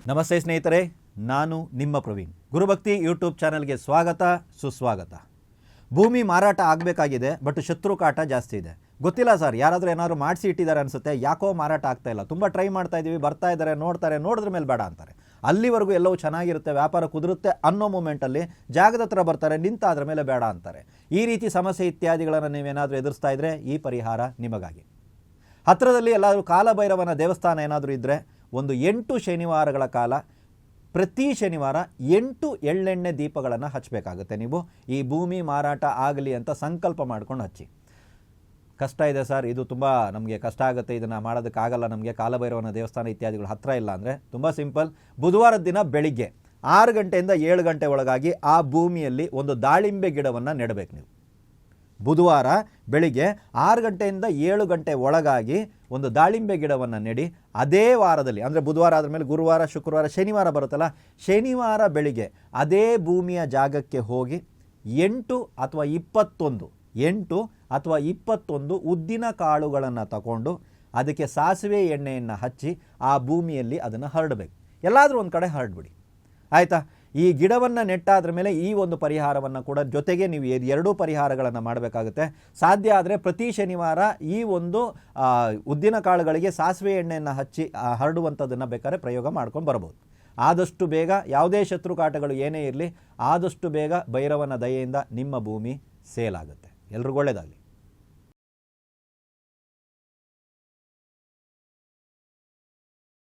ನಮಸ್ತೆ ಸ್ನೇಹಿತರೆ, ನಾನು ನಿಮ್ಮ ಪ್ರವೀಣ್. ಗುರುಭಕ್ತಿ ಯೂಟ್ಯೂಬ್ ಚಾನಲ್ಗೆ ಸ್ವಾಗತ, ಸುಸ್ವಾಗತ. ಭೂಮಿ ಮಾರಾಟ ಆಗಬೇಕಾಗಿದೆ, ಬಟ್ ಶತ್ರು ಕಾಟ ಜಾಸ್ತಿ ಇದೆ. ಗೊತ್ತಿಲ್ಲ ಸರ್, ಯಾರಾದರೂ ಏನಾದರೂ ಮಾಡಿಸಿ ಇಟ್ಟಿದ್ದಾರೆ ಅನಿಸುತ್ತೆ, ಯಾಕೋ ಮಾರಾಟ ಆಗ್ತಾ ಇಲ್ಲ. ತುಂಬ ಟ್ರೈ ಮಾಡ್ತಾ ಇದ್ದೀವಿ, ಬರ್ತಾ ಇದ್ದಾರೆ, ನೋಡಿದ್ರ ಮೇಲೆ ಬೇಡ ಅಂತಾರೆ. ಅಲ್ಲಿವರೆಗೂ ಎಲ್ಲವೂ ಚೆನ್ನಾಗಿರುತ್ತೆ, ವ್ಯಾಪಾರ ಕುದುರುತ್ತೆ ಅನ್ನೋ ಮೂಮೆಂಟಲ್ಲಿ ಜಾಗದ ಹತ್ರ ಬರ್ತಾರೆ, ನಿಂತ ಅದ್ರ ಮೇಲೆ ಬೇಡ ಅಂತಾರೆ. ಈ ರೀತಿ ಸಮಸ್ಯೆ ಇತ್ಯಾದಿಗಳನ್ನು ನೀವೇನಾದರೂ ಎದುರಿಸ್ತಾ ಇದ್ದರೆ ಈ ಪರಿಹಾರ ನಿಮಗಾಗಿ. ಹತ್ತಿರದಲ್ಲಿ ಎಲ್ಲಾದರೂ ಕಾಲಭೈರವನ ದೇವಸ್ಥಾನ ಏನಾದರೂ ಇದ್ದರೆ ಒಂದು 8 ಶನಿವಾರಗಳ ಕಾಲ ಪ್ರತಿ ಶನಿವಾರ 8 ಎಳ್ಳೆಣ್ಣೆ ದೀಪಗಳನ್ನು ಹಚ್ಚಬೇಕಾಗುತ್ತೆ. ನೀವು ಈ ಭೂಮಿ ಮಾರಾಟ ಆಗಲಿ ಅಂತ ಸಂಕಲ್ಪ ಮಾಡ್ಕೊಂಡು ಹಚ್ಚಿ. ಕಷ್ಟ ಇದೆ ಸರ್, ಇದು ತುಂಬ ನಮಗೆ ಕಷ್ಟ ಆಗುತ್ತೆ, ಇದನ್ನು ಮಾಡೋದಕ್ಕಾಗಲ್ಲ, ನಮಗೆ ಕಾಲಭೈರವನ ದೇವಸ್ಥಾನ ಇತ್ಯಾದಿಗಳು ಹತ್ತಿರ ಇಲ್ಲ ಅಂದರೆ ತುಂಬ ಸಿಂಪಲ್. ಬುಧವಾರದ ದಿನ ಬೆಳಿಗ್ಗೆ 6 ಗಂಟೆಯಿಂದ 7 ಗಂಟೆ ಒಳಗಾಗಿ ಆ ಭೂಮಿಯಲ್ಲಿ ಒಂದು ದಾಳಿಂಬೆ ಗಿಡವನ್ನು ನೆಡಬೇಕು. ನೀವು ಬುಧವಾರ ಬೆಳಿಗ್ಗೆ 6 ಗಂಟೆಯಿಂದ 7 ಗಂಟೆ ಒಳಗಾಗಿ ಒಂದು ದಾಳಿಂಬೆ ಗಿಡವನ್ನು ನೆಡಿ. ಅದೇ ವಾರದಲ್ಲಿ ಅಂದರೆ ಬುಧವಾರ ಆದಮೇಲೆ ಗುರುವಾರ, ಶುಕ್ರವಾರ, ಶನಿವಾರ ಬರುತ್ತಲ್ಲ, ಶನಿವಾರ ಬೆಳಿಗ್ಗೆ ಅದೇ ಭೂಮಿಯ ಜಾಗಕ್ಕೆ ಹೋಗಿ 8 ಅಥವಾ 21 ಉದ್ದಿನ ಕಾಳುಗಳನ್ನು ತಗೊಂಡು ಅದಕ್ಕೆ ಸಾಸಿವೆ ಎಣ್ಣೆಯನ್ನು ಹಚ್ಚಿ ಆ ಭೂಮಿಯಲ್ಲಿ ಅದನ್ನು ಹರಡಬೇಕು. ಎಲ್ಲಾದರೂ ಒಂದು ಕಡೆ ಹರಡ್ಬಿಡಿ, ಆಯಿತಾ? ಈ ಗಿಡವನ್ನು ನೆಟ್ಟಾದ್ರ ಮೇಲೆ ಈ ಒಂದು ಪರಿಹಾರವನ್ನು ಕೂಡ ಜೊತೆಗೆ ನೀವು 2 ಪರಿಹಾರಗಳನ್ನು ಮಾಡಬೇಕಾಗುತ್ತೆ. ಸಾಧ್ಯ ಆದರೆ ಪ್ರತಿ ಶನಿವಾರ ಈ ಒಂದು ಉದ್ದಿನ ಕಾಳುಗಳಿಗೆ ಸಾಸಿವೆ ಎಣ್ಣೆಯನ್ನು ಹಚ್ಚಿ ಹರಡುವಂಥದ್ದನ್ನು ಬೇಕಾದ್ರೆ ಪ್ರಯೋಗ ಮಾಡ್ಕೊಂಡು ಬರ್ಬೋದು. ಆದಷ್ಟು ಬೇಗ ಯಾವುದೇ ಶತ್ರು ಕಾಟಗಳು ಏನೇ ಇರಲಿ, ಆದಷ್ಟು ಬೇಗ ಭೈರವನ ದಯೆಯಿಂದ ನಿಮ್ಮ ಭೂಮಿ ಸೇಲ್ ಆಗುತ್ತೆ. ಎಲ್ರಿಗೂ ಒಳ್ಳೆಯದಾಗಲಿ.